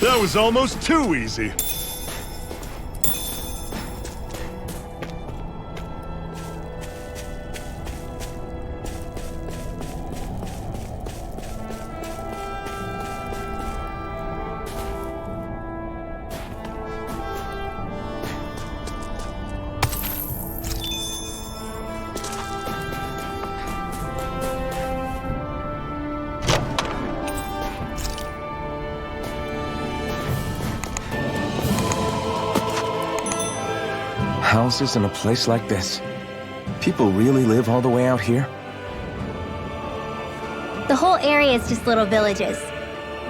That was almost too easy. Houses in a place like this. People really live all the way out here? The whole area is just little villages.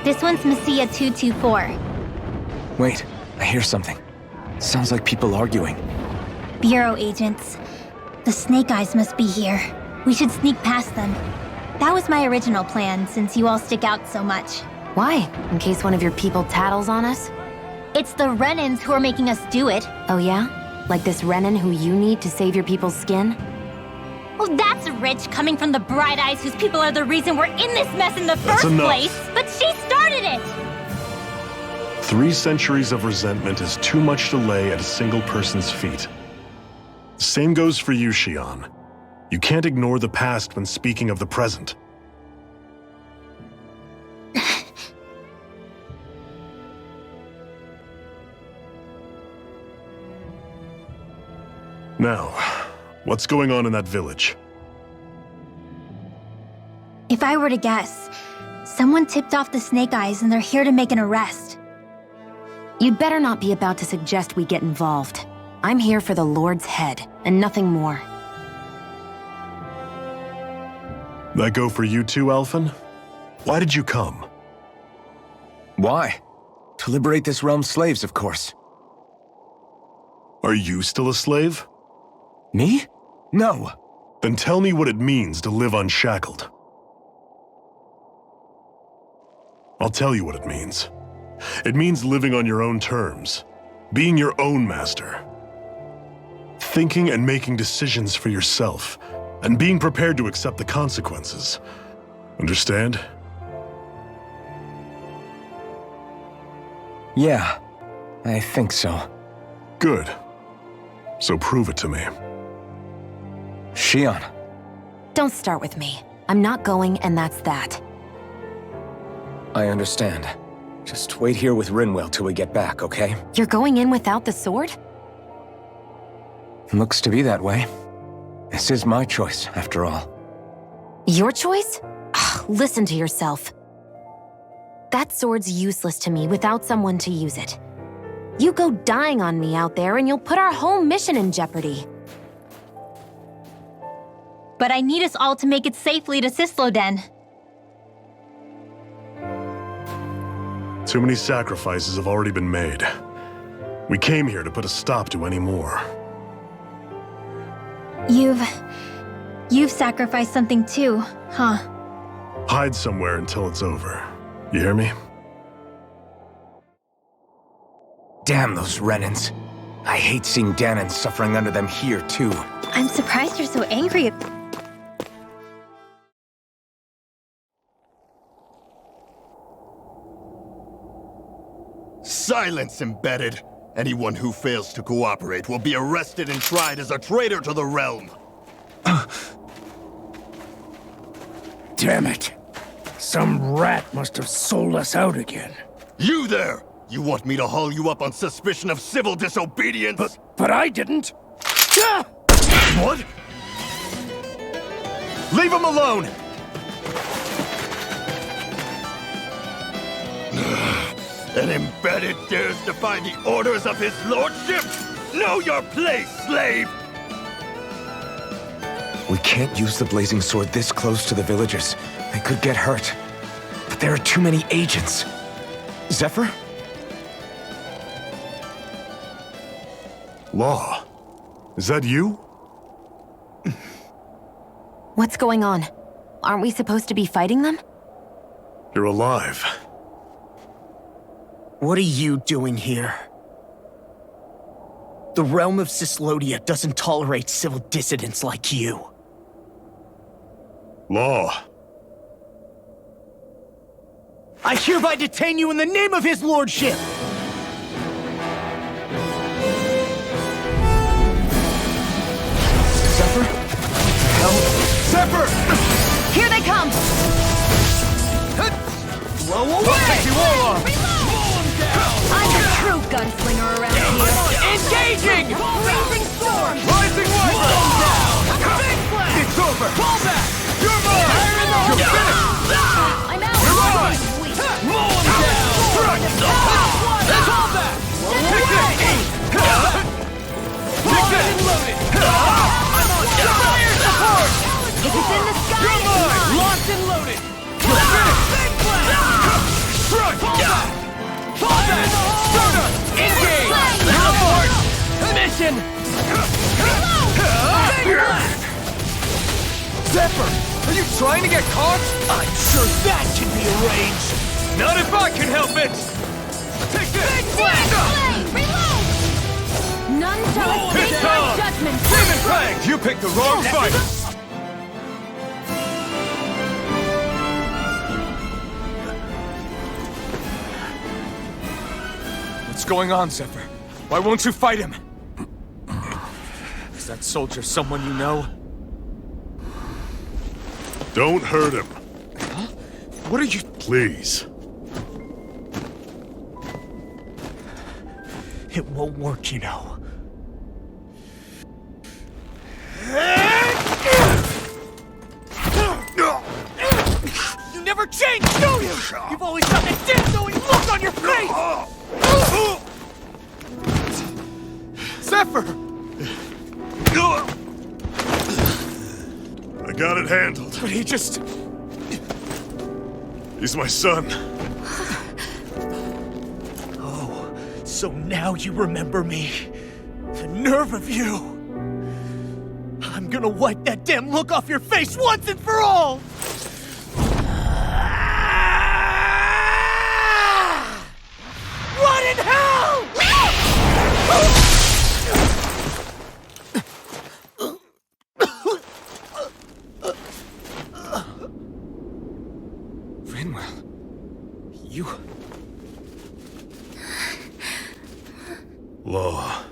This one's Messiah 224. Wait, I hear something. Sounds like people arguing. Bureau agents. The Snake Eyes must be here. We should sneak past them. That was my original plan, since you all stick out so much. Why? In case one of your people tattles on us? It's the Renans who are making us do it. Oh yeah? Like this Renan who you need to save your people's skin? Oh, that's rich coming from the Bright Eyes whose people are the reason we're in this mess in the first place. But she started it! 3 centuries of resentment is too much to lay at a single person's feet. Same goes for you, Xian. You can't ignore the past when speaking of the present. Now, what's going on in that village? If I were to guess, someone tipped off the Snake Eyes and they're here to make an arrest. You'd better not be about to suggest we get involved. I'm here for the Lord's head, and nothing more. That go for you too, Alphen? Why did you come? Why? To liberate this realm's slaves, of course. Are you still a slave? Me? No. Then tell me what it means to live unshackled. I'll tell you what it means. It means living on your own terms, being your own master, thinking and making decisions for yourself, and being prepared to accept the consequences. Understand? Yeah, I think so. Good. So prove it to me. Xian. Don't start with me. I'm not going, and that's that. I understand. Just wait here with Rinwell till we get back, okay? You're going in without the sword? Looks to be that way. This is my choice, after all. Your choice? Ugh, listen to yourself. That sword's useless to me without someone to use it. You go dying on me out there and you'll put our whole mission in jeopardy. But I need us all to make it safely to Cyslodia. Too many sacrifices have already been made. We came here to put a stop to any more. You've sacrificed something too, huh? Hide somewhere until it's over. You hear me? Damn those Renans. I hate seeing Dahna suffering under them here, too. I'm surprised you're so angry. Silence, embedded! Anyone who fails to cooperate will be arrested and tried as a traitor to the realm! Damn it. Some rat must have sold us out again. You there! You want me to haul you up on suspicion of civil disobedience? But I didn't. Ah! What? Leave him alone! An embedded dares defy the orders of his lordship? Know your place, slave! We can't use the blazing sword this close to the villagers. They could get hurt. But there are too many agents. Zephyr? Law. Is that you? What's going on? Aren't we supposed to be fighting them? You're alive. What are you doing here? The realm of Cyslodia doesn't tolerate civil dissidents like you. Law. I hereby detain you in the name of his lordship! Zephyr? Hell? Zephyr! Here they come! Blow away! You all off! I'm the true gunslinger around here. Engaging! Blazing storm! Rising Wyvern! Big blast! It's over! Fall back! You're mine! Fire in the hole! You're finished! I'm out! You're mine! Mow him down! Strike! Fall back! Take this! Locked and loaded! I'm on fire support! If it's in the sky, You're it's mine! mine! Locked and loaded! Big blast! Strike! Fall back! Fall back! Soda! Engage! Report! Mission! Big blast! Zephyr! Are you trying to get caught? I'm sure that can be arranged! Not if I can help it! Take this! Big blast! Reload! None shall escape Hit my on! judgment! Demon Flag! You picked the wrong fight! What's going on, Zephyr? Why won't you fight him? Is that soldier someone you know? Don't hurt him, What are you... please. It won't work, you know. You never change, do you? You've always got that death-knowing look on your face! Zephyr! I got it handled. But he just... He's my son. Oh, so now you remember me. The nerve of you! I'm gonna wipe that damn look off your face once and for all! Rot in hell! Rinwell... You... Law.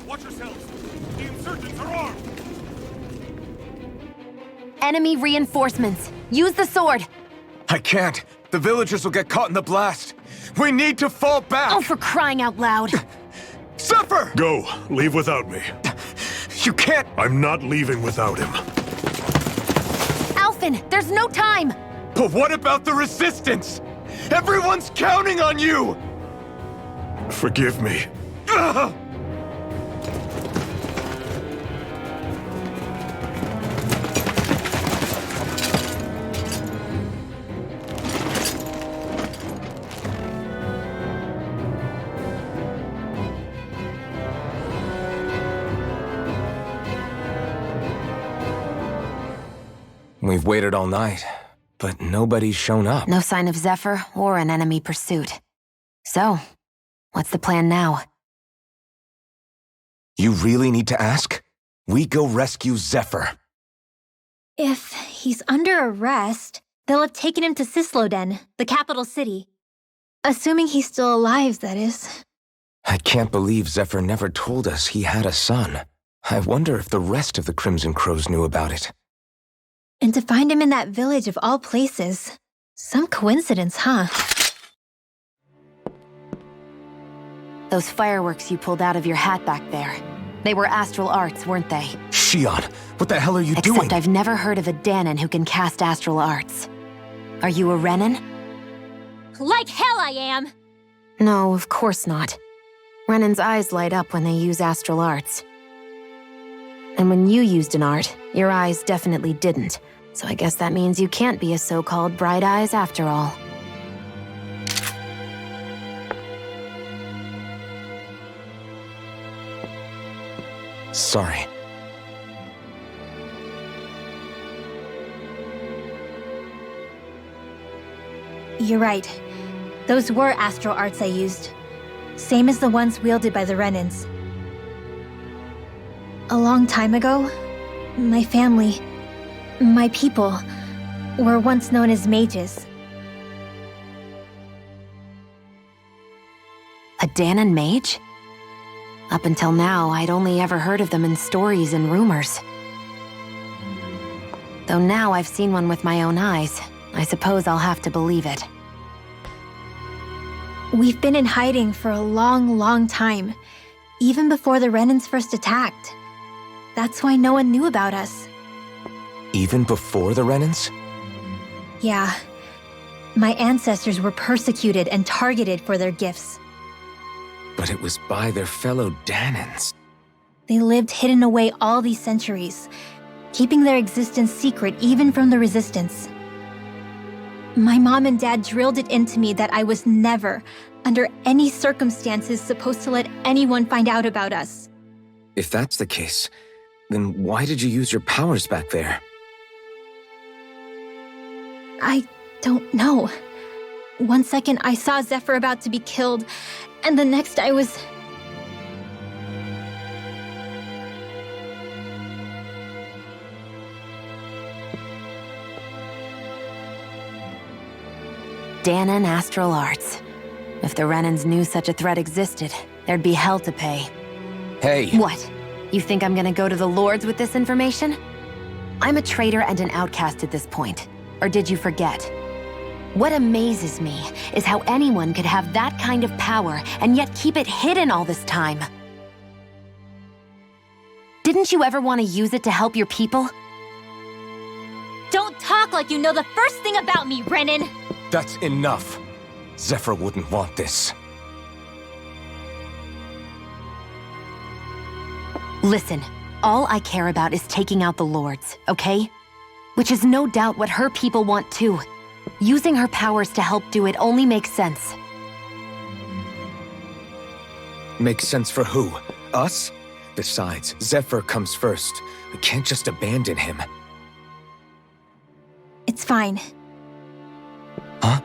Watch yourselves! The insurgents are armed! Enemy reinforcements. Use the sword. I can't. The villagers will get caught in the blast. We need to fall back! Oh, for crying out loud. Zephyr! Go. Leave without me. You can't... I'm not leaving without him. Alphen, there's no time. But what about the resistance? Everyone's counting on you! Forgive me. Ugh! We've waited all night, but nobody's shown up. No sign of Zephyr or an enemy pursuit. So, what's the plan now? You really need to ask? We go rescue Zephyr. If he's under arrest, they'll have taken him to Cyslodia, the capital city. Assuming he's still alive, that is. I can't believe Zephyr never told us he had a son. I wonder if the rest of the Crimson Crows knew about it. And to find him in that village of all places. Some coincidence, huh? Those fireworks you pulled out of your hat back there. They were astral arts, weren't they? Shion, what the hell are you doing? Except I've never heard of a Dahnan who can cast astral arts. Are you a Renan? Like hell I am! No, of course not. Renan's eyes light up when they use astral arts. And when you used an art, your eyes definitely didn't. So I guess that means you can't be a so-called bright eyes after all. Sorry. You're right. Those were astral arts I used. Same as the ones wielded by the Renans. A long time ago, My family, my people, were once known as mages. A Dahnan mage? Up until now, I'd only ever heard of them in stories and rumors. Though now I've seen one with my own eyes, I suppose I'll have to believe it. We've been in hiding for a long, long time, even before the Renans first attacked. That's why no one knew about us. Even before the Renans? Yeah. My ancestors were persecuted and targeted for their gifts. But it was by their fellow Dahnans. They lived hidden away all these centuries, keeping their existence secret even from the Resistance. My mom and dad drilled it into me that I was never, under any circumstances, supposed to let anyone find out about us. If that's the case, then why did you use your powers back there? I don't know. One second I saw Zephyr about to be killed, and the next I was... Dahnan Astral Arts. If the Renans knew such a threat existed, there'd be hell to pay. Hey! What? You think I'm gonna go to the Lords with this information? I'm a traitor and an outcast at this point. Or did you forget? What amazes me is how anyone could have that kind of power and yet keep it hidden all this time. Didn't you ever want to use it to help your people? Don't talk like you know the first thing about me, Renan! That's enough. Zephyr wouldn't want this. Listen, all I care about is taking out the Lords, okay? Which is no doubt what her people want too. Using her powers to help do it only makes sense. Makes sense for who? Us? Besides, Zephyr comes first. We can't just abandon him. It's fine. Huh?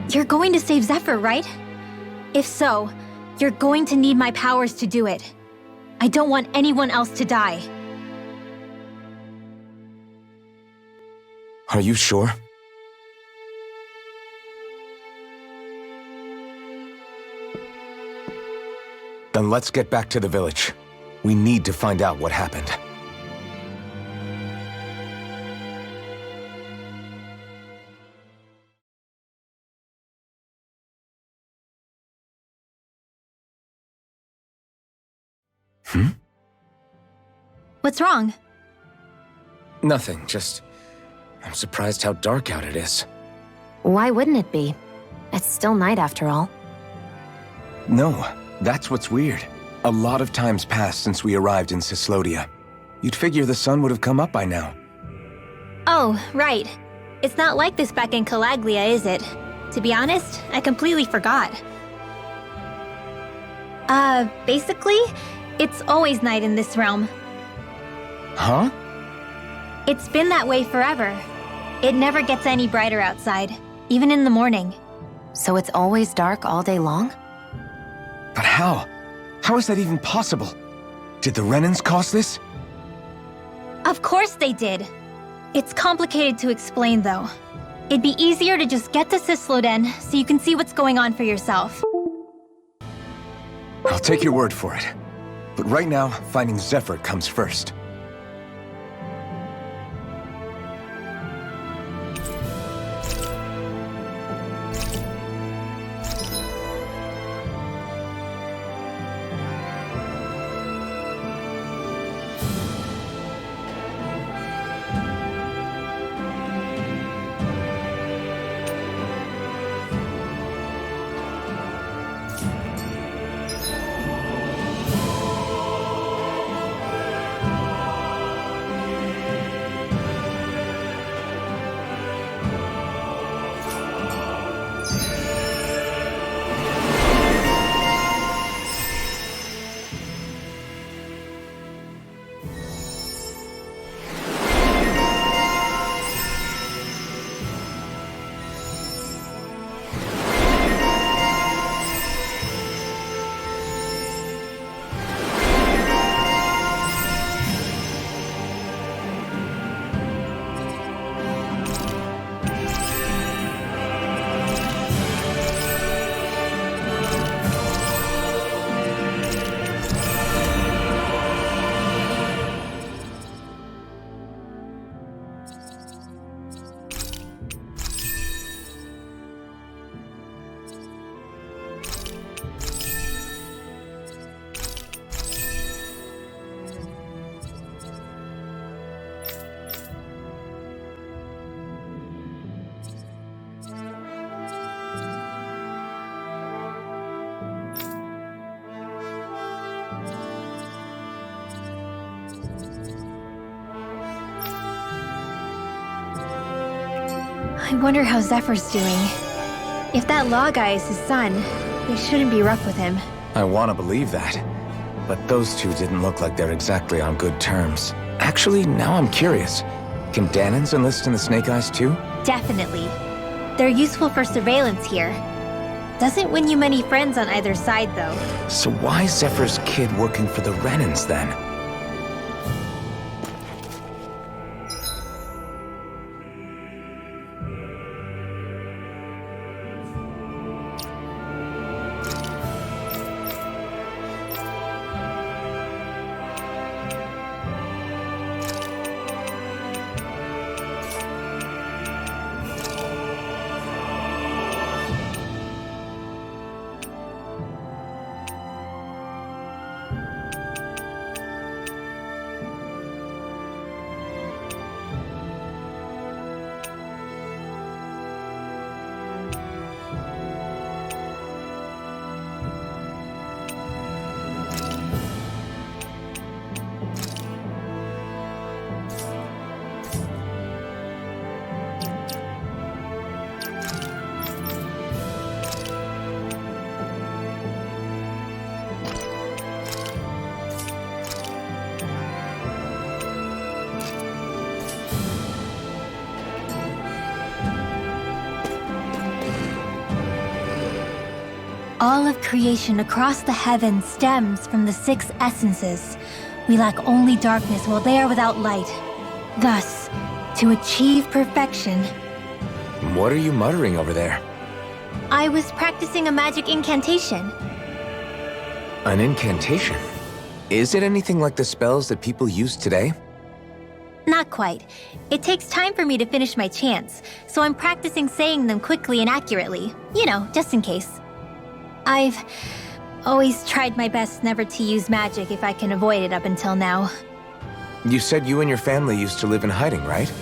You're going to save Zephyr, right? If so, you're going to need my powers to do it. I don't want anyone else to die. Are you sure? Then let's get back to the village. We need to find out what happened. What's wrong? Nothing, just... I'm surprised how dark out it is. Why wouldn't it be? It's still night after all. No, that's what's weird. A lot of time's passed since we arrived in Cyslodia. You'd figure the sun would have come up by now. Oh, right. It's not like this back in Calaglia, is it? To be honest, I completely forgot. Basically, it's always night in this realm. Huh? It's been that way forever. It never gets any brighter outside, even in the morning. So it's always dark all day long? But how? How is that even possible? Did the Renans cause this? Of course they did. It's complicated to explain, though. It'd be easier to just get to Cysloden so you can see what's going on for yourself. I'll take your word for it. But right now, finding Zephyr comes first. I wonder how Zephyr's doing. If that law guy is his son, they shouldn't be rough with him. I want to believe that. But those two didn't look like they're exactly on good terms. Actually, now I'm curious. Can Dahnans enlist in the Snake Eyes too? Definitely. They're useful for surveillance here. Doesn't win you many friends on either side, though. So why is Zephyr's kid working for the Renans then? All of creation across the heavens stems from the 6 essences. We lack only darkness while they are without light. Thus, to achieve perfection, What are you muttering over there? I was practicing a magic incantation. An incantation? Is it anything like the spells that people use today? Not quite. It takes time for me to finish my chants, so I'm practicing saying them quickly and accurately. You know, just in case. I've always tried my best never to use magic if I can avoid it up until now. You said you and your family used to live in hiding, right?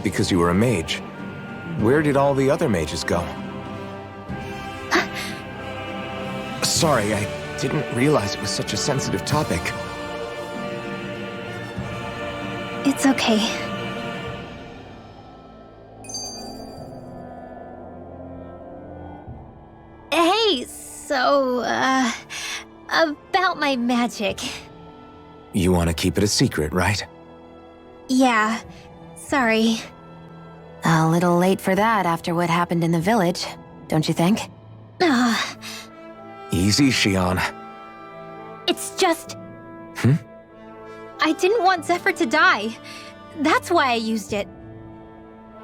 Because you were a mage. Where did all the other mages go? Sorry, I didn't realize it was such a sensitive topic. It's okay. Hey, so, about my magic. You want to keep it a secret, right? Yeah, sorry. A little late for that after what happened in the village, don't you think? Ugh, Easy, Shion. it's just... I didn't want Zephyr to die. That's why I used it.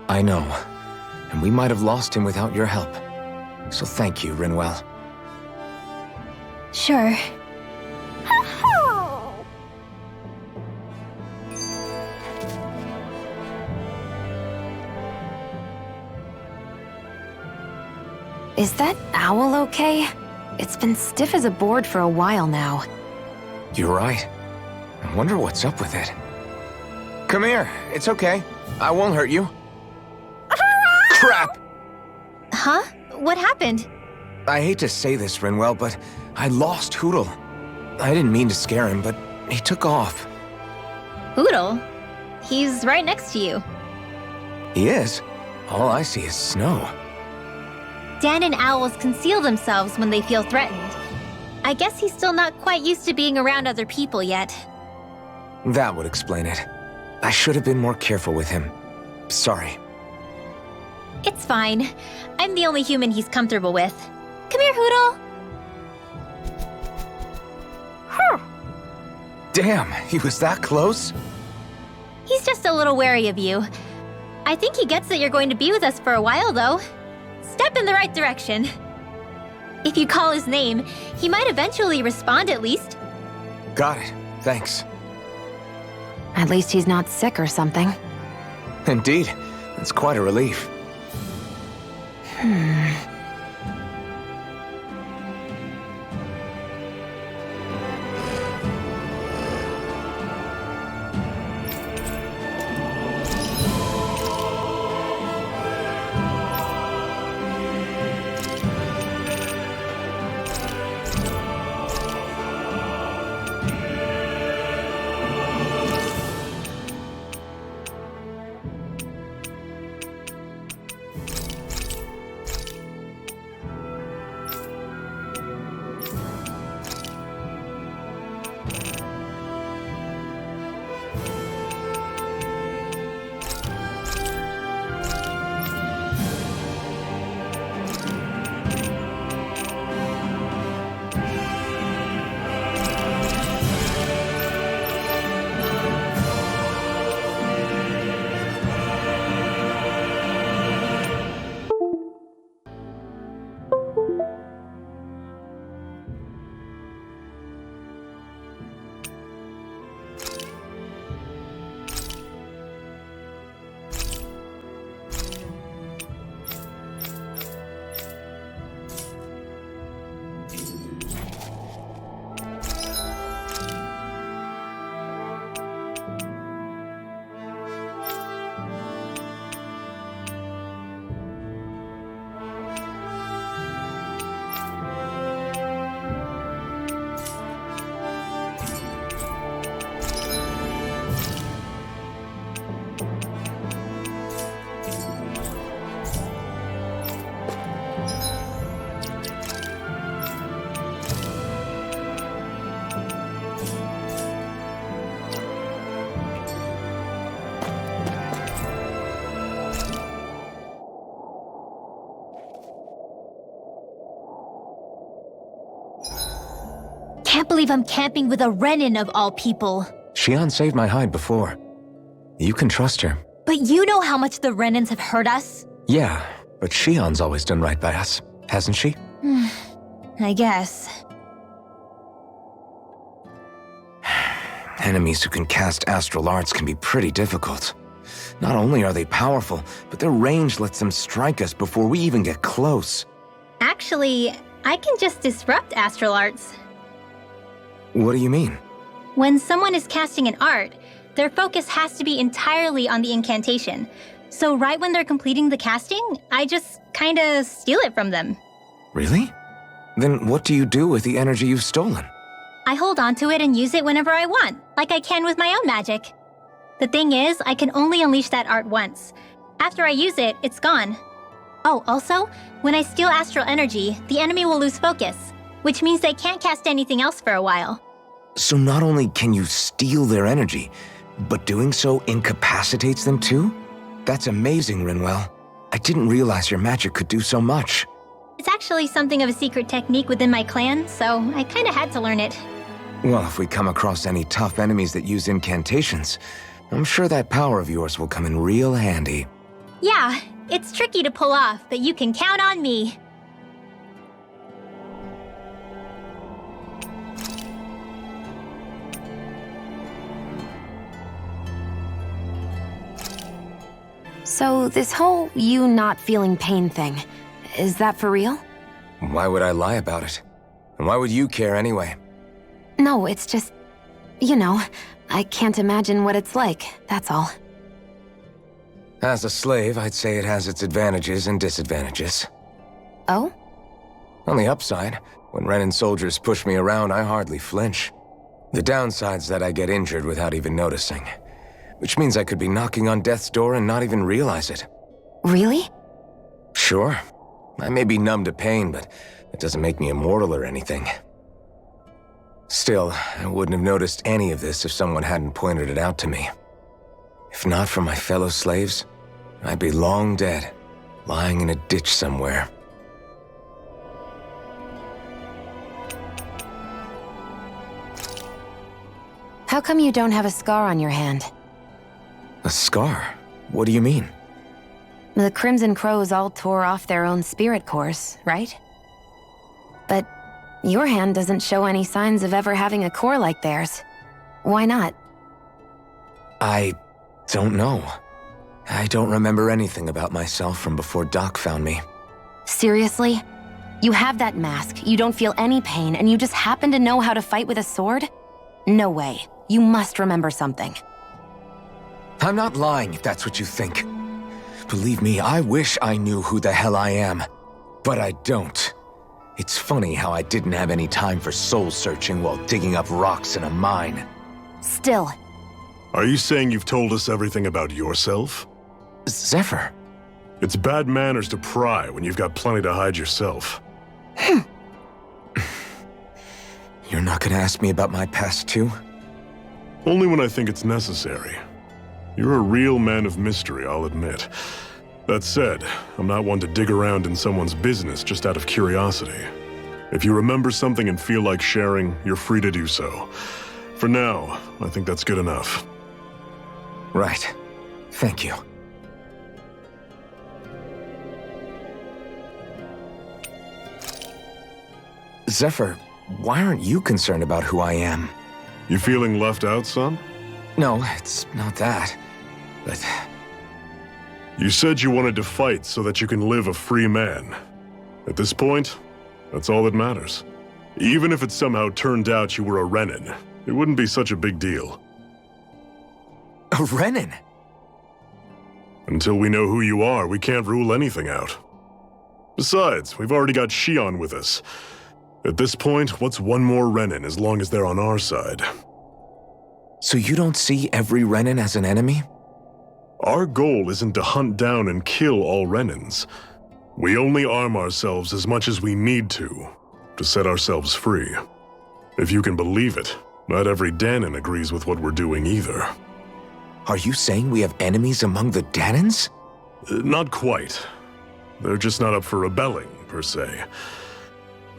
I know. And we might have lost him without your help. So thank you, Rinwell. Sure. Is that owl okay? It's been stiff as a board for a while now. You're right. I wonder what's up with it. Come here. It's okay. I won't hurt you. Crap! Huh? What happened? I hate to say this, Rinwell, but I lost Hootle. I didn't mean to scare him, but he took off. Hootle? He's right next to you. He is. All I see is snow. Dan and owls conceal themselves when they feel threatened. I guess he's still not quite used to being around other people yet. That would explain it. I should have been more careful with him. Sorry. It's fine. I'm the only human he's comfortable with. Come here, Hootle. Damn, he was that close? He's just a little wary of you. I think he gets that you're going to be with us for a while, though. Step in the right direction. If you call his name, he might eventually respond at least. Got it. Thanks. At least he's not sick or something. Indeed. It's quite a relief. can't believe I'm camping with a Renin of all people. Xion saved my hide before. You can trust her. But you know how much the Renins have hurt us? Yeah, but Xion's always done right by us, hasn't she? I guess. Enemies who can cast astral arts can be pretty difficult. Not only are they powerful, but their range lets them strike us before we even get close. Actually, I can just disrupt astral arts. What do you mean? When someone is casting an art, their focus has to be entirely on the incantation. So right when they're completing the casting, I just kinda steal it from them. Really? Then what do you do with the energy you've stolen? I hold onto it and use it whenever I want, like I can with my own magic. The thing is, I can only unleash that art once. After I use it, it's gone. Oh, also, when I steal astral energy, the enemy will lose focus, which means they can't cast anything else for a while. So not only can you steal their energy, but doing so incapacitates them too? That's amazing, Rinwell. I didn't realize your magic could do so much. It's actually something of a secret technique within my clan, so I kinda had to learn it. Well, if we come across any tough enemies that use incantations, I'm sure that power of yours will come in real handy. Yeah, it's tricky to pull off, but you can count on me. So this whole you not feeling pain thing, is that for real? Why would I lie about it? And why would you care anyway? No, it's just, you know, I can't imagine what it's like, that's all. As a slave, I'd say it has its advantages and disadvantages. Oh? On the upside, when Renin soldiers push me around, I hardly flinch. The downside's that I get injured without even noticing. Which means I could be knocking on death's door and not even realize it. Really? Sure. I may be numb to pain, but it doesn't make me immortal or anything. Still, I wouldn't have noticed any of this if someone hadn't pointed it out to me. If not for my fellow slaves, I'd be long dead, lying in a ditch somewhere. How come you don't have a scar on your hand? A scar? What do you mean? The Crimson Crows all tore off their own spirit cores, right? But your hand doesn't show any signs of ever having a core like theirs. Why not? I don't know. I don't remember anything about myself from before Doc found me. Seriously? You have that mask, you don't feel any pain, and you just happen to know how to fight with a sword? No way. You must remember something. I'm not lying if that's what you think. Believe me, I wish I knew who the hell I am. But I don't. It's funny how I didn't have any time for soul-searching while digging up rocks in a mine. Still. Are you saying you've told us everything about yourself? Zephyr. It's bad manners to pry when you've got plenty to hide yourself. You're not gonna ask me about my past too? Only when I think it's necessary. You're a real man of mystery, I'll admit. That said, I'm not one to dig around in someone's business just out of curiosity. If you remember something and feel like sharing, you're free to do so. For now, I think that's good enough. Right. Thank you. Zephyr, why aren't you concerned about who I am? You feeling left out, son? No, it's not that. But You said you wanted to fight so that you can live a free man. At this point, that's all that matters. Even if it somehow turned out you were a Renin, it wouldn't be such a big deal. a Renin? Until we know who you are, we can't rule anything out. Besides, we've already got Xion with us. At this point, what's one more Renin as long as they're on our side? So you don't see every Renin as an enemy? Our goal isn't to hunt down and kill all Renins. We only arm ourselves as much as we need to set ourselves free. If you can believe it, not every Dahnan agrees with what we're doing either. Are you saying we have enemies among the Dahnans? Not quite. They're just not up for rebelling, per se.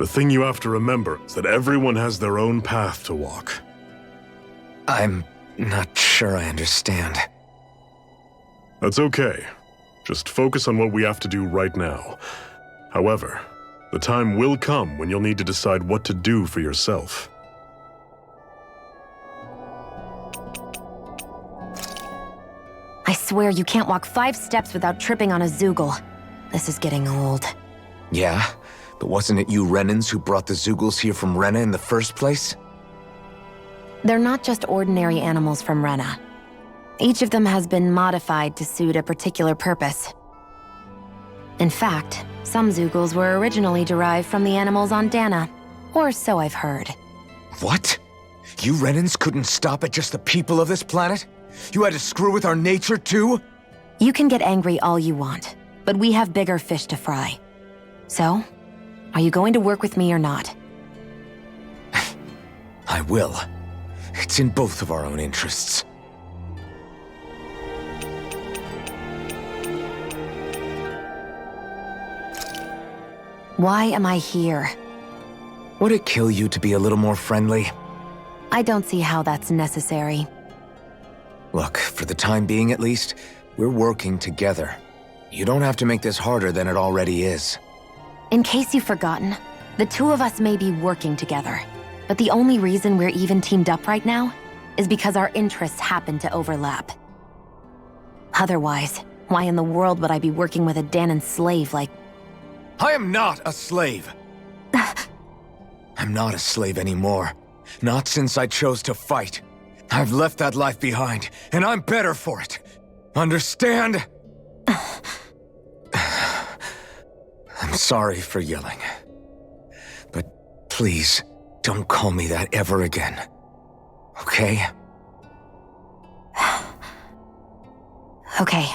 The thing you have to remember is that everyone has their own path to walk. I'm not sure I understand. That's okay. Just focus on what we have to do right now. However, the time will come when you'll need to decide what to do for yourself. I swear you can't walk 5 steps without tripping on a Zoogle. This is getting old. Yeah? But wasn't it you Renans who brought the Zoogles here from Rena in the first place? They're not just ordinary animals from Rena. Each of them has been modified to suit a particular purpose. In fact, some Zoogles were originally derived from the animals on Dahna, or so I've heard. What? You Renans couldn't stop at just the people of this planet? You had to screw with our nature too? You can get angry all you want, but we have bigger fish to fry. So, are you going to work with me or not? I will. It's in both of our own interests. Why am I here? Would it kill you to be a little more friendly? I don't see how that's necessary. Look, for the time being at least, we're working together. You don't have to make this harder than it already is. In case you've forgotten, the two of us may be working together, but the only reason we're even teamed up right now is because our interests happen to overlap. Otherwise, why in the world would I be working with a Dahnan slave like... I am not a slave! I'm not a slave anymore. Not since I chose to fight. I've left that life behind, and I'm better for it. Understand? I'm sorry for yelling. But please, don't call me that ever again. Okay? Okay.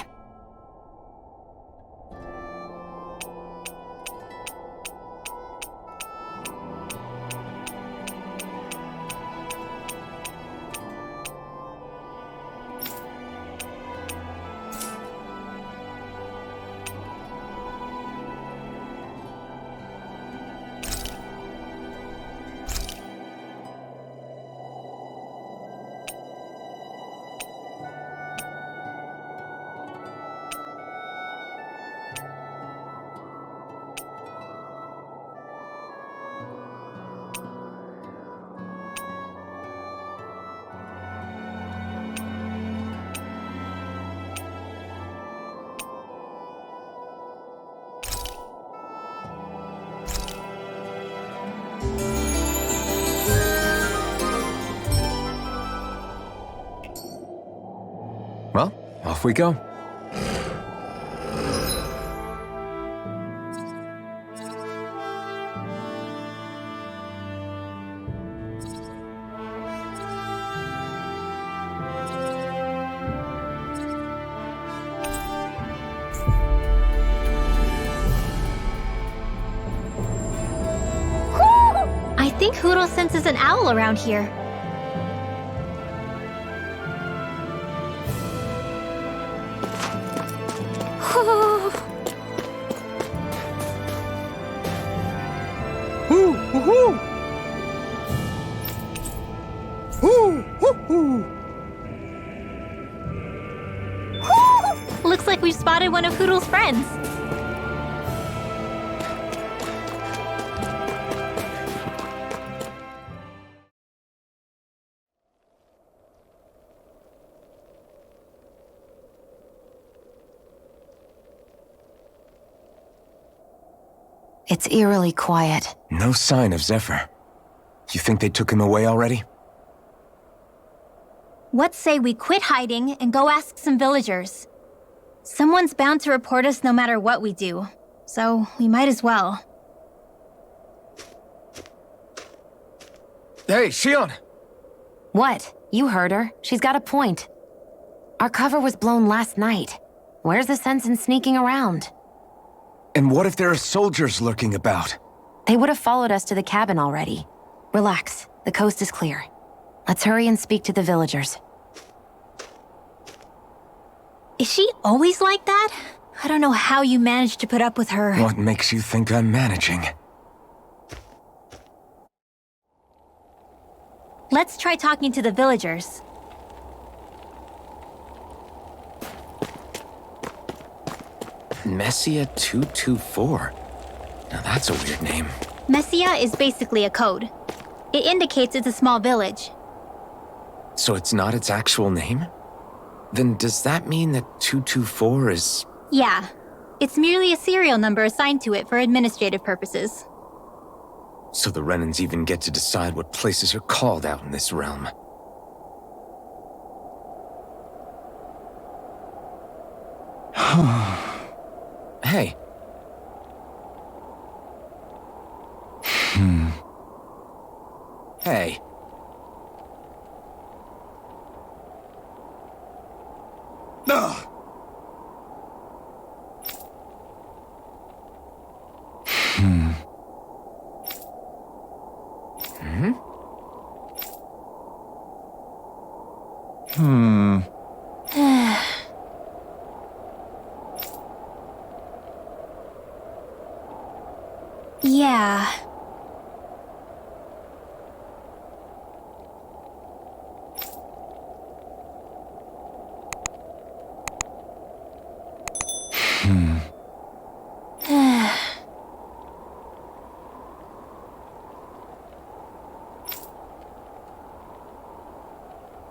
Well, off we go. I think Hoodle senses an owl around here. Looks like we've spotted one of Hoodle's friends. It's eerily quiet. No sign of Zephyr. You think they took him away already? What say we quit hiding and go ask some villagers? Someone's bound to report us no matter what we do, so we might as well. Hey, Shion! What? You heard her. She's got a point. Our cover was blown last night. Where's the sense in sneaking around? And what if there are soldiers lurking about? They would have followed us to the cabin already. Relax. The coast is clear. Let's hurry and speak to the villagers. Is she always like that? I don't know how you managed to put up with her. What makes you think I'm managing? Let's try talking to the villagers. Messia 224. Now that's a weird name. Messia is basically a code. It indicates it's a small village. So it's not its actual name? Then does that mean that 224 is... Yeah. It's merely a serial number assigned to it for administrative purposes. So the Renans even get to decide what places are called out in this realm. Hey. Hey. Yeah.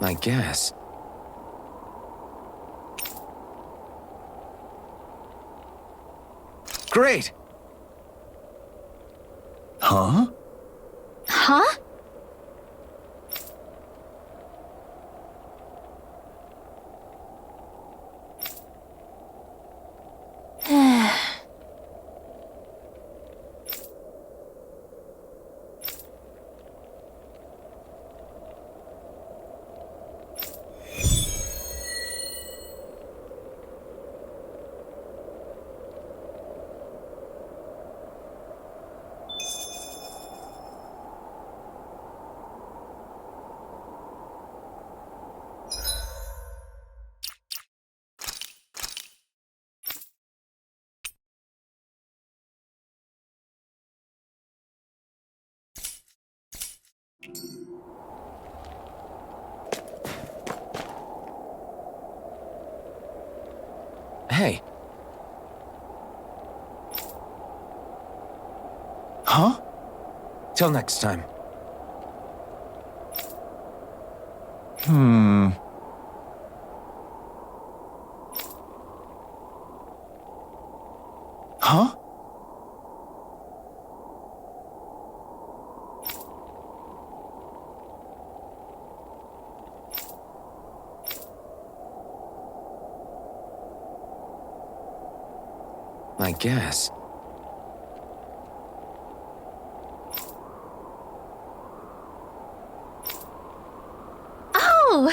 I guess. Great! Huh? Huh? Hey. Huh? Till next time. Huh? I guess. Oh!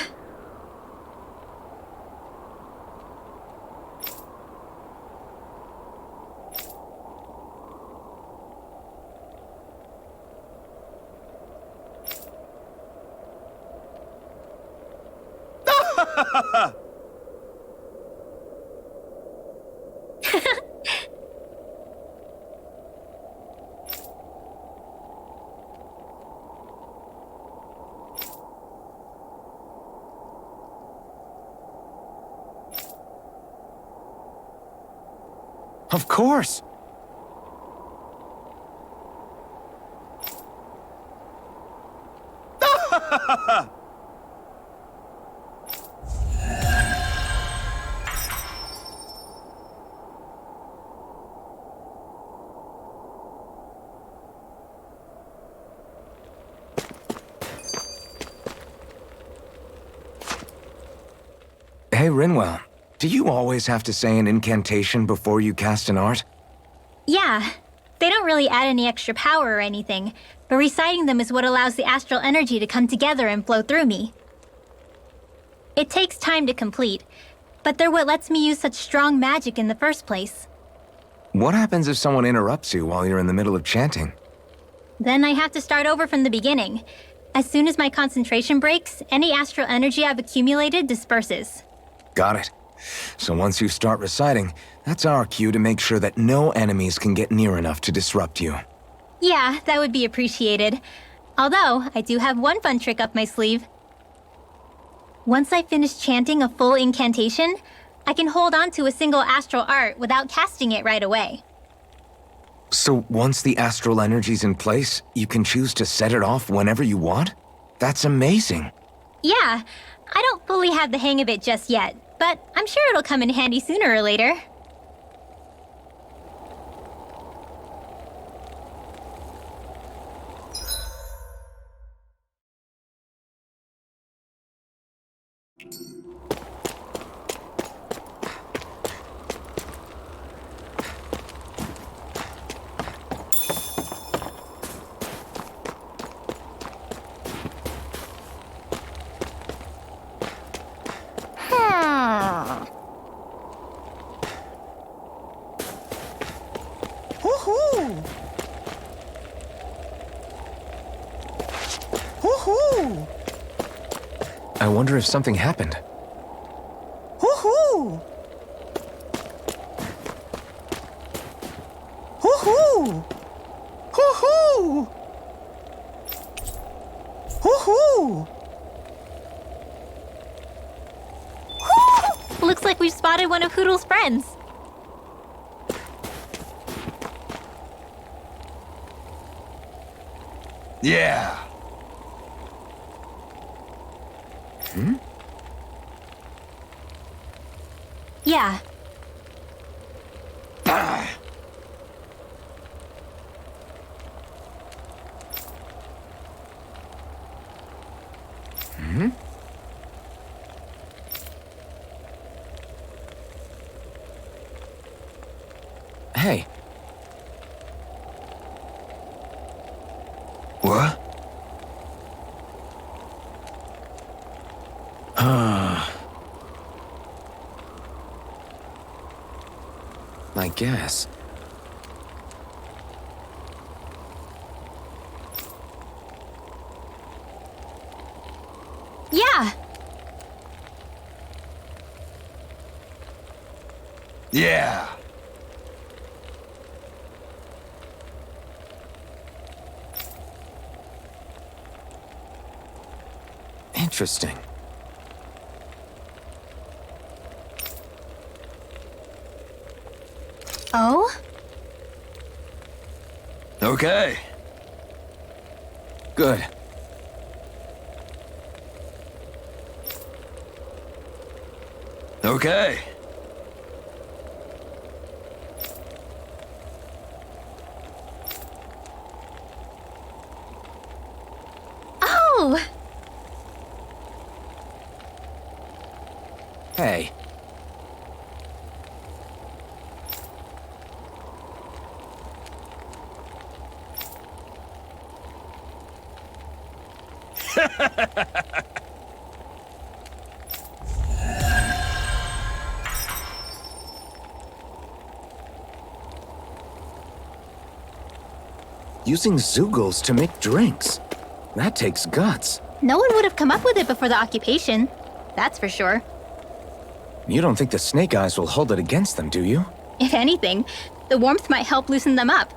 Of course! Hey, Rinwell, do you always have to say an incantation before you cast an art? Yeah. They don't really add any extra power or anything, but reciting them is what allows the astral energy to come together and flow through me. It takes time to complete, but they're what lets me use such strong magic in the first place. What happens if someone interrupts you while you're in the middle of chanting? Then I have to start over from the beginning. As soon as my concentration breaks, any astral energy I've accumulated disperses. Got it. So once you start reciting, that's our cue to make sure that no enemies can get near enough to disrupt you. Yeah, that would be appreciated. Although, I do have one fun trick up my sleeve. Once I finish chanting a full incantation, I can hold on to a single astral art without casting it right away. So once the astral energy's in place, you can choose to set it off whenever you want? That's amazing. Yeah, I don't fully have the hang of it just yet, but I'm sure it'll come in handy sooner or later. Woohoo! Woohoo! I wonder if something happened. Woohoo! Woohoo! Woohoo! Woohoo! Looks like we've spotted one of Hoodle's friends. Yeah. Yeah. Hey, What? I guess. Yeah. Yeah. Interesting. Oh? Okay. Good. Okay. Oh! Hey. Using Zoogles to make drinks. That takes guts. No one would have come up with it before the occupation. That's for sure. You don't think the Snake Eyes will hold it against them, do you? If anything, the warmth might help loosen them up.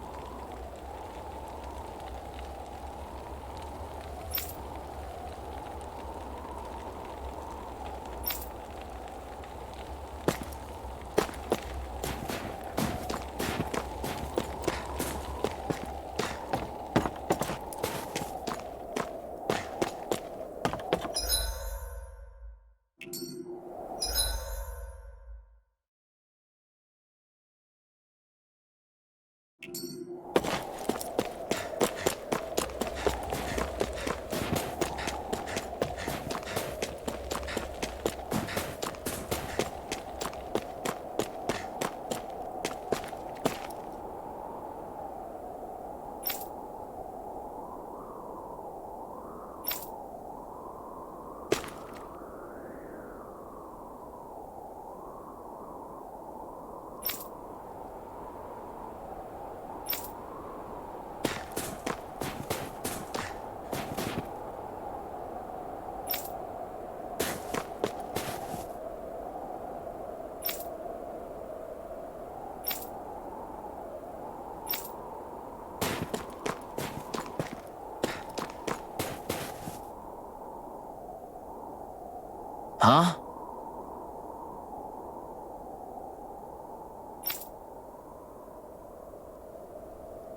Huh?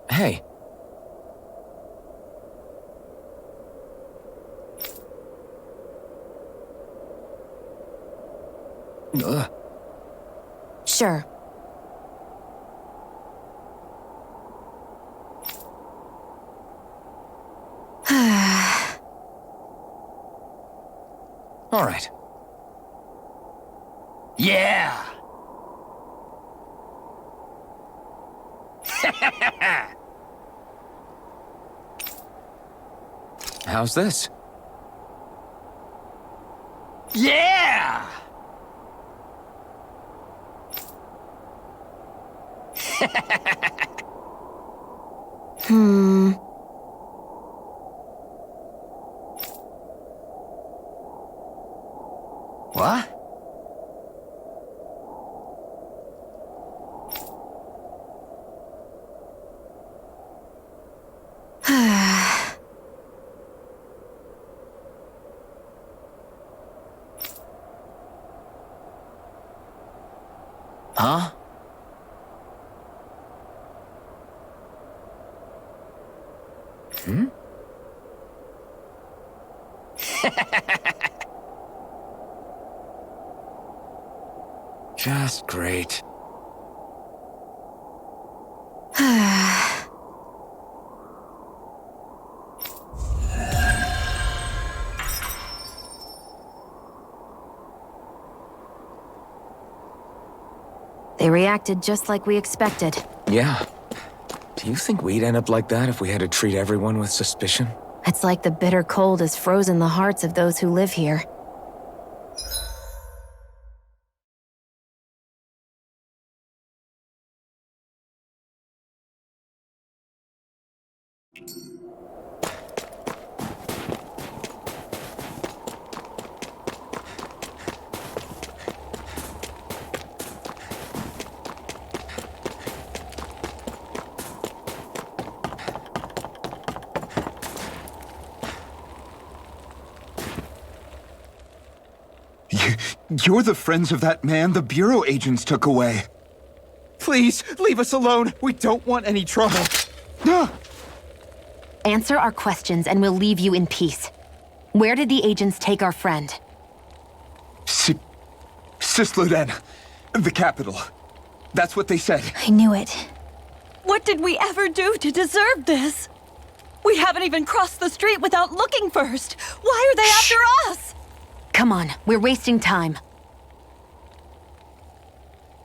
Hey. Sure. All right. Yeah! How's this? Yeah! Hmm. What? Huh? Hmm? Just great. They reacted just like we expected. Yeah. Do you think we'd end up like that if we had to treat everyone with suspicion? It's like the bitter cold has frozen the hearts of those who live here. You're the friends of that man the Bureau agents took away. Please, leave us alone. We don't want any trouble. Answer our questions and we'll leave you in peace. Where did the agents take our friend? Cyslodia, the capital. That's what they said. I knew it. What did we ever do to deserve this? We haven't even crossed the street without looking first. Why are they after us? Come on, we're wasting time.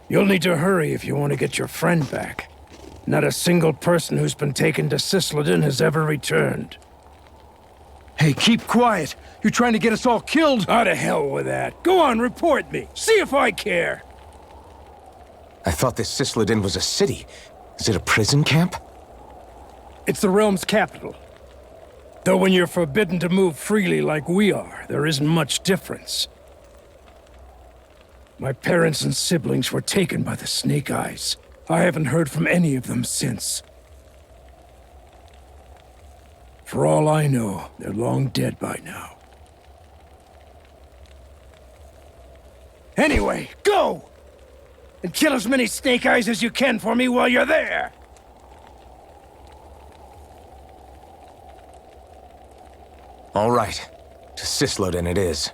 You'll need to hurry if you want to get your friend back. Not a single person who's been taken to Cyslodia has ever returned. Hey, keep quiet. You're trying to get us all killed. Out of hell with that. Go on, report me. See if I care. I thought this Cyslodia was a city. Is it a prison camp? It's the realm's capital. Though when you're forbidden to move freely like we are, there isn't much difference. My parents and siblings were taken by the Snake Eyes. I haven't heard from any of them since. For all I know, they're long dead by now. Anyway, go! And kill as many Snake Eyes as you can for me while you're there! All right. To Cyslodia it is.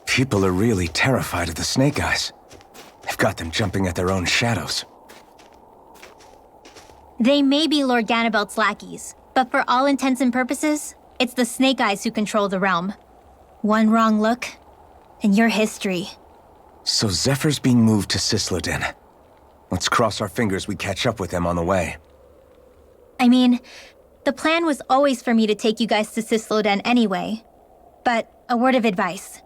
People are really terrified of the Snake Eyes. They've got them jumping at their own shadows. They may be Lord Ganabelt's lackeys, but for all intents and purposes, it's the Snake Eyes who control the realm. One wrong look, and your history. So Zephyr's being moved to Cyslodia. Let's cross our fingers we catch up with them on the way. I mean, the plan was always for me to take you guys to Cyslodia anyway. But a word of advice.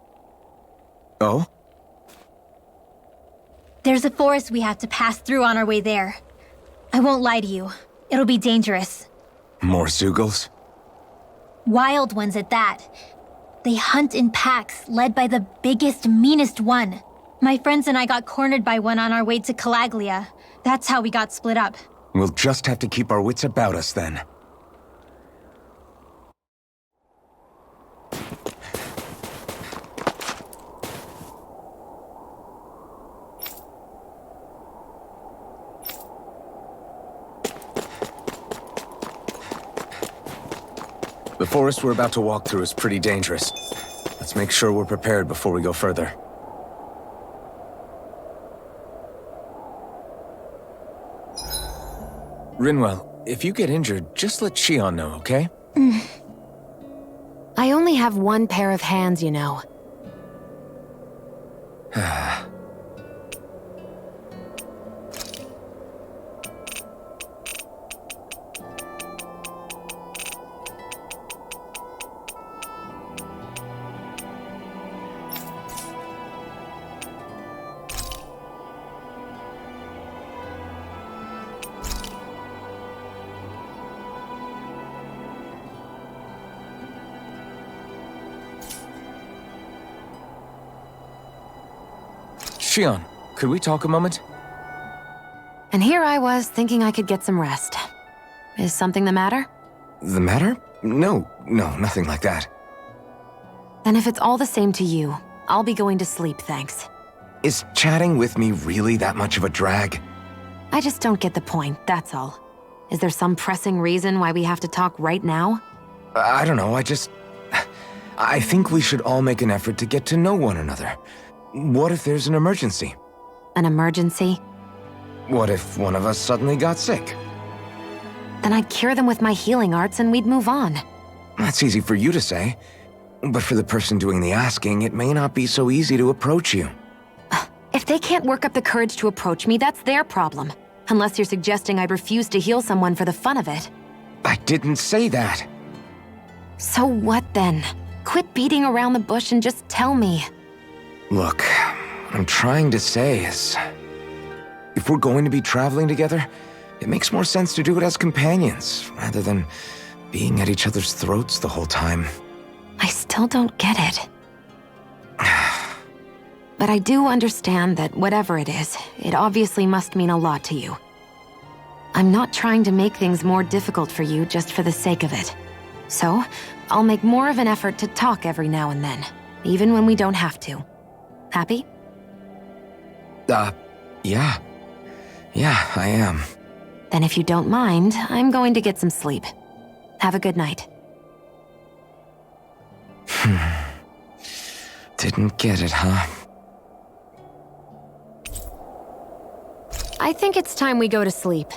Oh? There's a forest we have to pass through on our way there. I won't lie to you. It'll be dangerous. More Zeugles? Wild ones at that. They hunt in packs, led by the biggest, meanest one. My friends and I got cornered by one on our way to Calaglia. That's how we got split up. We'll just have to keep our wits about us then. The forest we're about to walk through is pretty dangerous. Let's make sure we're prepared before we go further. Rinwell, if you get injured, just let Shion know, okay? I only have one pair of hands, you know. Shion, could we talk a moment? And here I was thinking I could get some rest. Is something the matter? The matter? No, nothing like that. Then if it's all the same to you, I'll be going to sleep, thanks. Is chatting with me really that much of a drag? I just don't get the point, that's all. Is there some pressing reason why we have to talk right now? I don't know, I think we should all make an effort to get to know one another. What if there's an emergency? An emergency? What if one of us suddenly got sick? Then I'd cure them with my healing arts and we'd move on. That's easy for you to say. But for the person doing the asking, it may not be so easy to approach you. If they can't work up the courage to approach me, that's their problem. Unless you're suggesting I'd refuse to heal someone for the fun of it. I didn't say that. So what then? Quit beating around the bush and just tell me. Look, what I'm trying to say is, if we're going to be traveling together, it makes more sense to do it as companions, rather than being at each other's throats the whole time. I still don't get it. But I do understand that whatever it is, it obviously must mean a lot to you. I'm not trying to make things more difficult for you just for the sake of it. So, I'll make more of an effort to talk every now and then, even when we don't have to. Happy? Yeah. Yeah, I am. Then if you don't mind, I'm going to get some sleep. Have a good night. Didn't get it, huh? I think it's time we go to sleep.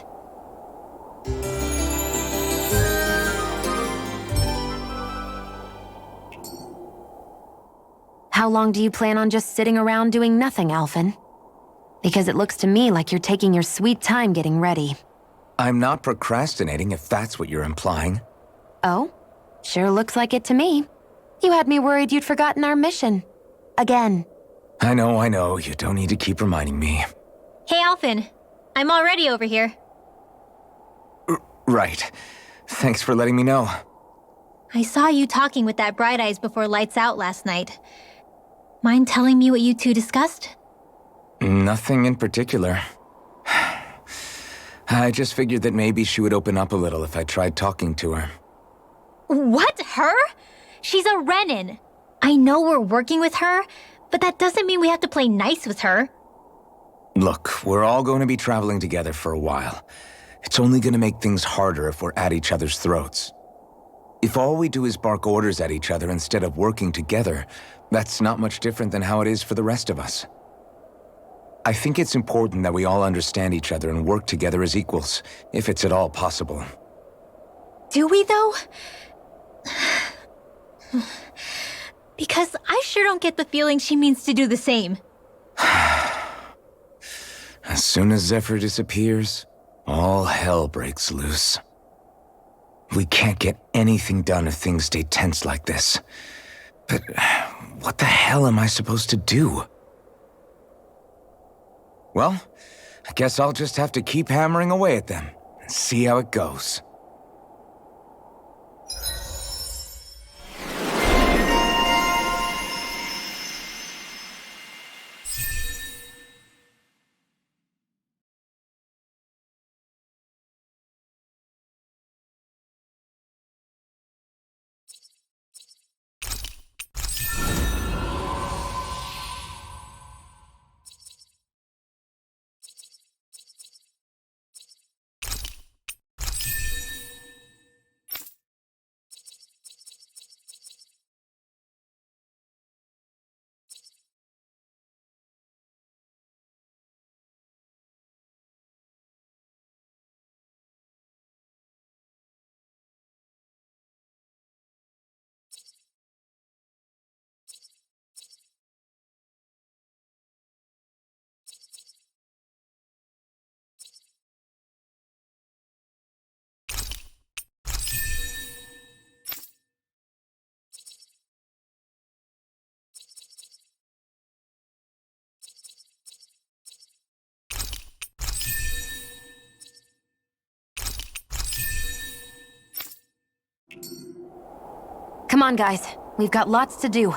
How long do you plan on just sitting around doing nothing, Alphen? Because it looks to me like you're taking your sweet time getting ready. I'm not procrastinating, if that's what you're implying. Oh? Sure looks like it to me. You had me worried you'd forgotten our mission. Again. I know. You don't need to keep reminding me. Hey, Alphen. I'm already over here. Right. Thanks for letting me know. I saw you talking with that Bright Eyes before lights out last night. Mind telling me what you two discussed? Nothing in particular. I just figured that maybe she would open up a little if I tried talking to her. What? Her? She's a Renin. I know we're working with her, but that doesn't mean we have to play nice with her. Look, we're all going to be traveling together for a while. It's only going to make things harder if we're at each other's throats. If all we do is bark orders at each other instead of working together, that's not much different than how it is for the rest of us. I think it's important that we all understand each other and work together as equals, if it's at all possible. Do we, though? Because I sure don't get the feeling she means to do the same. As soon as Zephyr disappears, all hell breaks loose. We can't get anything done if things stay tense like this. But what the hell am I supposed to do? Well, I guess I'll just have to keep hammering away at them and see how it goes. Come on, guys. We've got lots to do.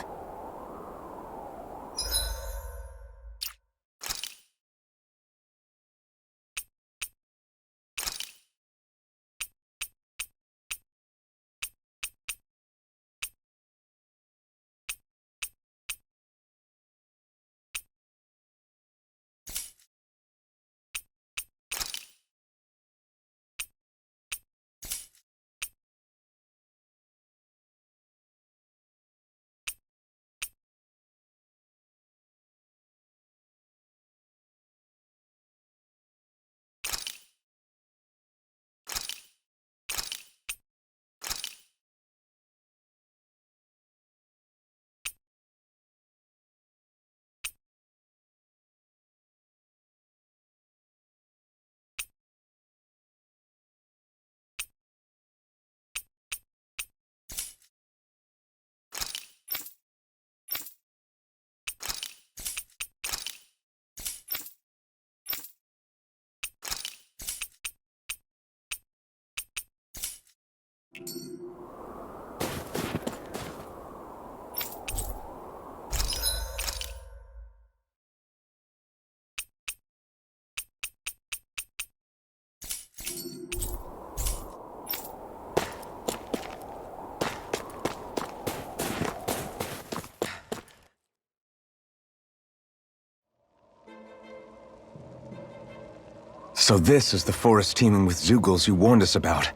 So this is the forest teeming with Zeugles you warned us about.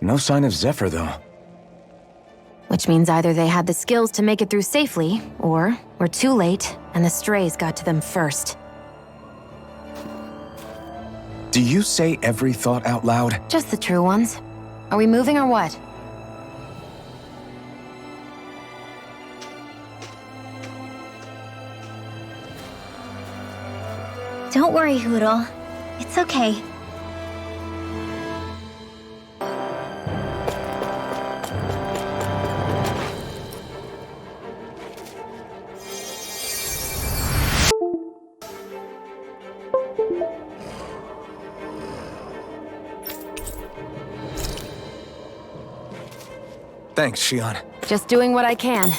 No sign of Zephyr, though. Which means either they had the skills to make it through safely, or we're too late, and the strays got to them first. Do you say every thought out loud? Just the true ones. Are we moving or what? Don't worry, Hoodle. It's okay. Thanks, Shion. Just doing what I can.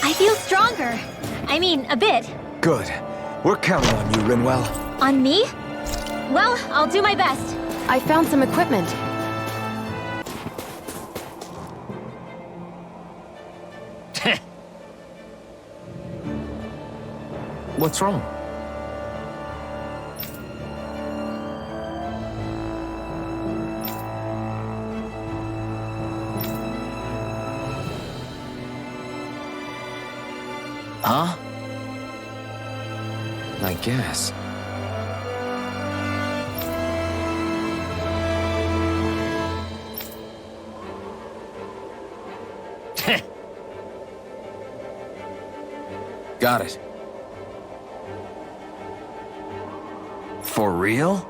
I feel stronger. I mean, a bit. Good. We're counting on you, Rinwell. On me? Well, I'll do my best. I found some equipment. What's wrong? Huh? I guess. Got it. real?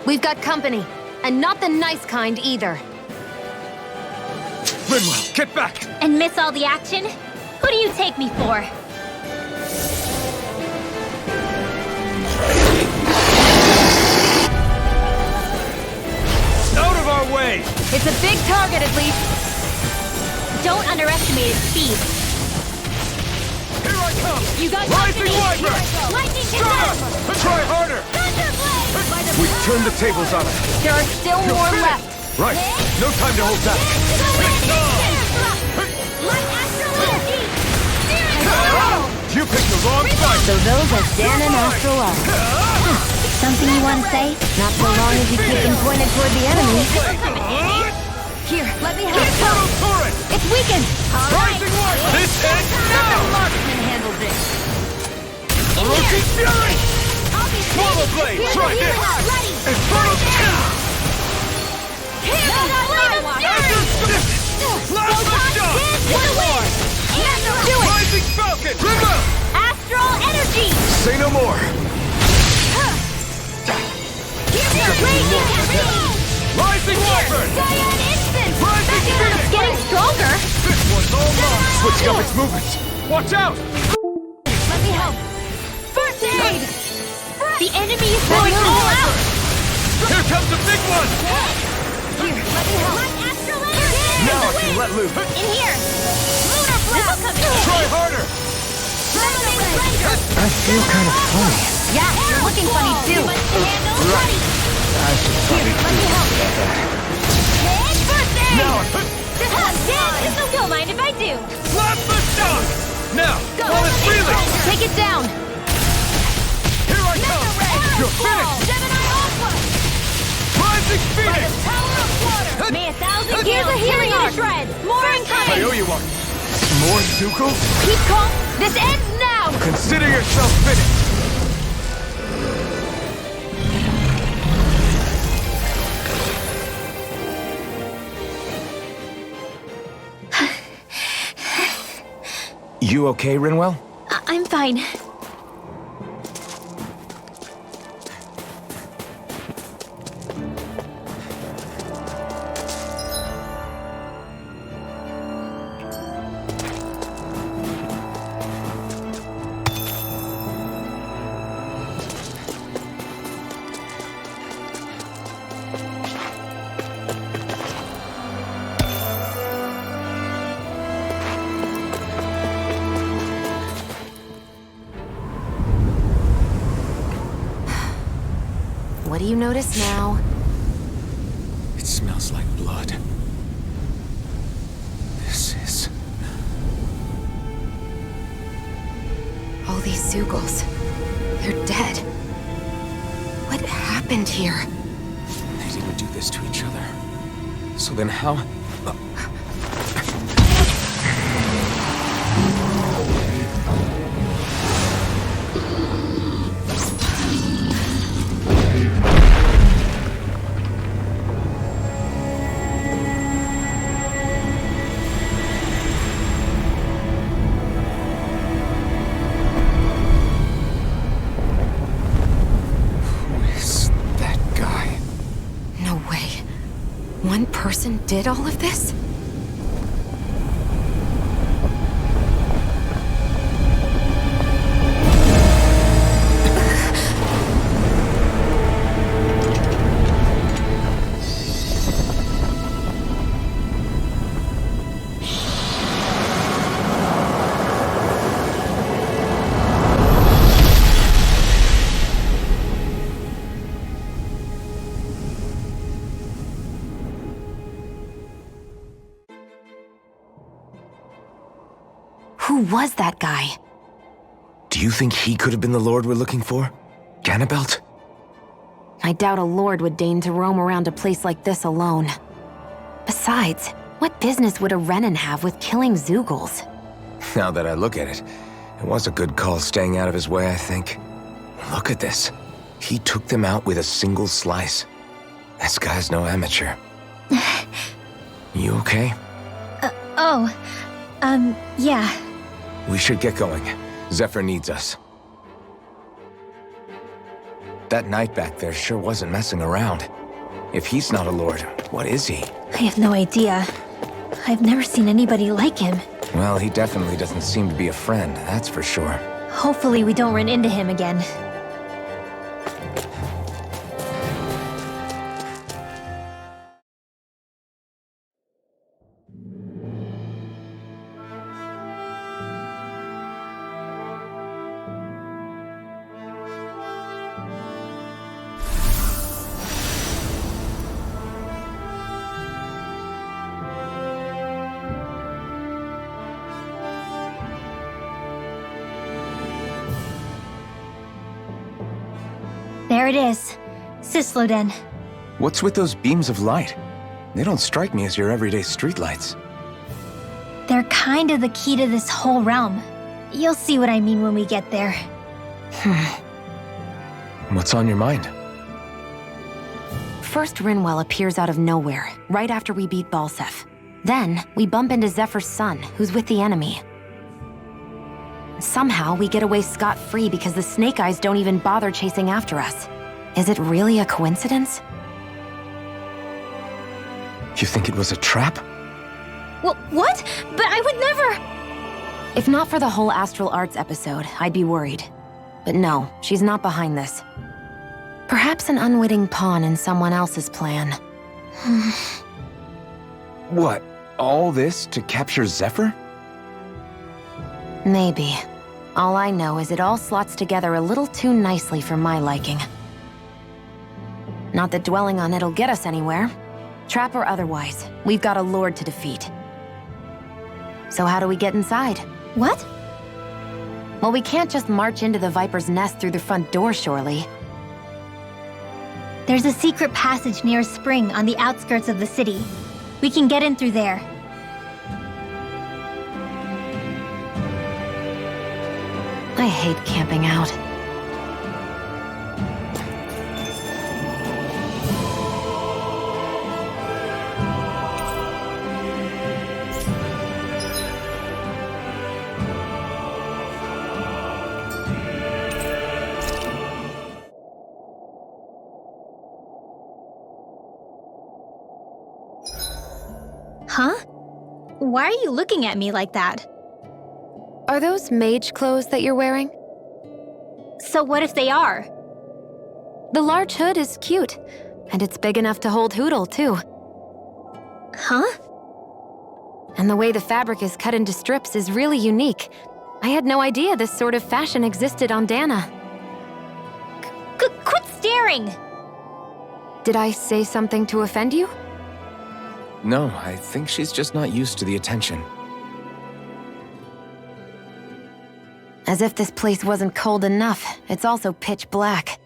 We've got company, and not the nice kind either. Rinwell, get back! And miss all the action? Who do you take me for? Out of our way! It's a big target, at least. Don't underestimate its speed. Here I come! You got Rising company! Wyvern! Lightning Stronger! Try harder! Thunderblade! We turned the tables on him. There are still more left. Right. No time to hold back. Light astral energy! You picked the wrong fight. So those are Dahna and Astral are. Something you want to say? Not so long as you keep them pointed toward the enemy. Here, let me help. Turtle turret! It's weakened. Rising Wyvern! This ends now! Marksman handled this. Orochi Fury! Swallow Blade! Try this! Infernal Kill! Plasma Shot! One more. Do it. Rising Falcon! River! Astral energy! Say no more. Rising Wyvern! Cyan instant! Rising Phoenix! Getting stronger! This one's all mine! Switching up its movements. Watch out! Let me help. First aid! The enemy is going all out! Here comes the big one! Here, let me help. Light astral energy! Now I can let loose. In here! Lunar blast! Try harder! I feel kind of funny. Yeah, you're looking funny too. Right. I should probably Let me help. First aid! Now Don't mind if I do! Plasma Shot! Now, while it's reeling! Take it down. Here I come! You're finished! Rising Phoenix! May 1,000 Here's a healing arc. shreds! More I incoming! owe you one. More Dookuls? Keep calm. This ends now. Consider yourself finished. You okay, Rinwell? I'm fine. What do you notice now? It smells like blood. This is... All these Zeugles. They're dead. What happened here? They didn't do this to each other. So then how... No way. One person did all of this? Who was that guy? Do you think he could have been the Lord we're looking for? Ganabelt? I doubt a lord would deign to roam around a place like this alone. Besides, what business would a Renan have with killing Zeugles? Now that I look at it, it was a good call staying out of his way, I think. Look at this. He took them out with a single slice. This guy's no amateur. You okay? Yeah. We should get going. Zephyr needs us. That knight back there sure wasn't messing around. If he's not a lord, what is he? I have no idea. I've never seen anybody like him. Well, he definitely doesn't seem to be a friend, that's for sure. Hopefully we don't run into him again. There it is. Cyslodia. What's with those beams of light? They don't strike me as your everyday streetlights. They're kind of the key to this whole realm. You'll see what I mean when we get there. What's on your mind? First Rinwell appears out of nowhere, right after we beat Balseph. Then, we bump into Zephyr's son, who's with the enemy. Somehow, we get away scot-free because the Snake Eyes don't even bother chasing after us. Is it really a coincidence? You think it was a trap? What? But I would never... If not for the whole Astral Arts episode, I'd be worried. But no, she's not behind this. Perhaps an unwitting pawn in someone else's plan. What? All this to capture Zephyr? Maybe. All I know is it all slots together a little too nicely for my liking. Not that dwelling on it'll get us anywhere. Trap or otherwise, we've got a lord to defeat. So how do we get inside? What? Well, we can't just march into the Viper's nest through the front door, surely. There's a secret passage near a spring on the outskirts of the city. We can get in through there. I hate camping out. Huh? Why are you looking at me like that? Are those mage clothes that you're wearing? So what if they are? The large hood is cute, and it's big enough to hold Hootle, too. Huh? And the way the fabric is cut into strips is really unique. I had no idea this sort of fashion existed on Dahna. Quit staring! Did I say something to offend you? No, I think she's just not used to the attention. As if this place wasn't cold enough, it's also pitch black.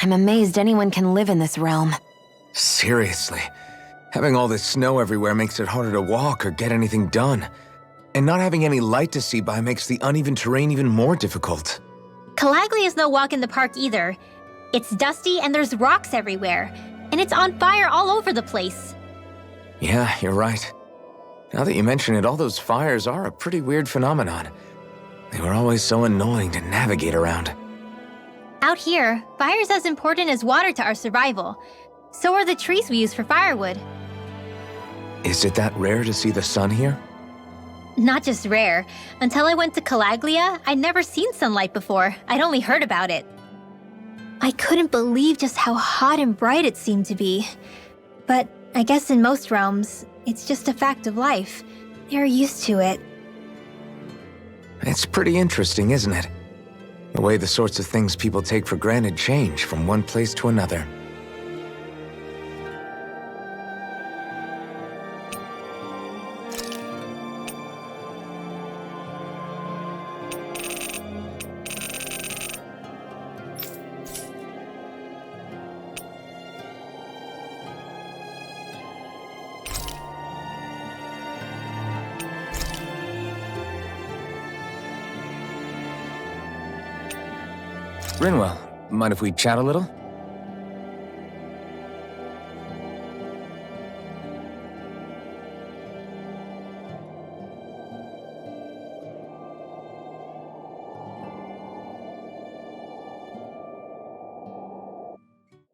I'm amazed anyone can live in this realm. Seriously. Having all this snow everywhere makes it harder to walk or get anything done. And not having any light to see by makes the uneven terrain even more difficult. Calaglia is no walk in the park either. It's dusty and there's rocks everywhere. And it's on fire all over the place. Yeah, you're right. Now that you mention it, all those fires are a pretty weird phenomenon. They were always so annoying to navigate around. Out here, fire's as important as water to our survival. So are the trees we use for firewood. Is it that rare to see the sun here? Not just rare. Until I went to Calaglia, I'd never seen sunlight before. I'd only heard about it. I couldn't believe just how hot and bright it seemed to be. But I guess in most realms, it's just a fact of life. They're used to it. It's pretty interesting, isn't it? The way the sorts of things people take for granted change from one place to another. Rinwell, mind if we chat a little?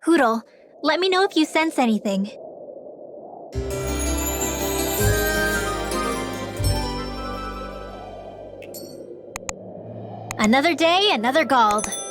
Hootle, let me know if you sense anything. Another day, another Gald.